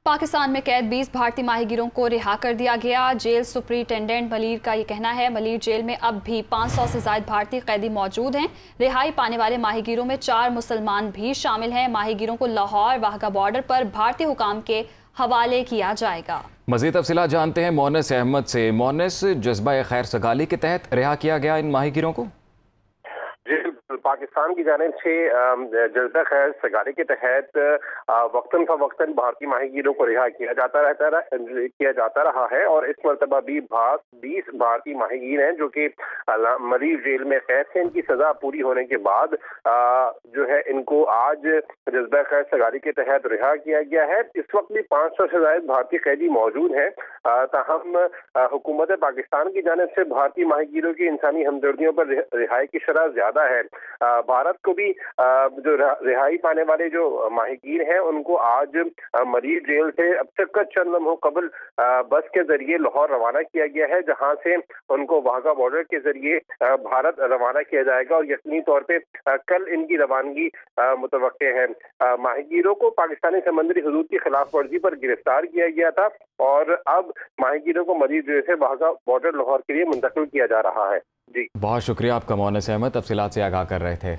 पाकिस्तान में कैद 20 भारतीय माहीगीरों को रिहा कर दिया गया। जेल सुपरिटेंडेंट मलीर का ये कहना है, मलीर जेल में अब भी 500 से ज़ायद भारतीय कैदी मौजूद हैं। रिहाई पाने वाले माहीगीरों में 4 मुसलमान भी शामिल हैं। माहीगीरों को लाहौर वाहगा बॉर्डर पर भारतीय हुकाम के हवाले किया जाएगा। मज़ीद तफसीलात जानते हैं मोनस अहमद से। मोनस, जज्बा खैर सगाली के तहत रिहा किया गया इन माहीगीरों को? पाकिस्तान की जानिब से जज्बा खैर सगाली के तहत वक्तन फवक्तन भारतीय माहीगीरों को रिहा किया जाता रहा है और इस मरतबा भी 20 भारतीय माहीगीर हैं जो कि मरीज जेल में कैद थे। इनकी सजा पूरी होने के बाद जो है इनको आज जज्बा खैर सगाली के तहत रिहा किया गया है। इस वक्त भी 500 से ज्यादा भारतीय कैदी मौजूद हैं। ताहम हुकूमत पाकिस्तान की जानिब से भारतीय माहीगीरों की इंसानी हमदर्दियों पर रिहाई की शरह ज्यादा है। भारत को भी जो रिहाई पाने वाले जो माहीगीर हैं उनको आज मरीज जेल से अब तक चंद लम्हों कबल बस के जरिए लाहौर रवाना किया गया है, जहां से उनको वाघा बॉर्डर के जरिए भारत रवाना किया जाएगा और यकीनी तौर पे कल इनकी रवानगी मुतवक्के है। माहीगीरों को पाकिस्तानी समंदरी हदूद की खिलाफ वर्जी पर गिरफ्तार किया गया था और अब माहीगीरों को मरीज जेल से वाघा बॉर्डर लाहौर के लिए मुंतकिल किया जा रहा है। जी बहुत शुक्रिया आपका मोनस अहमद, तफसीलात से आगाह कर रहे थे।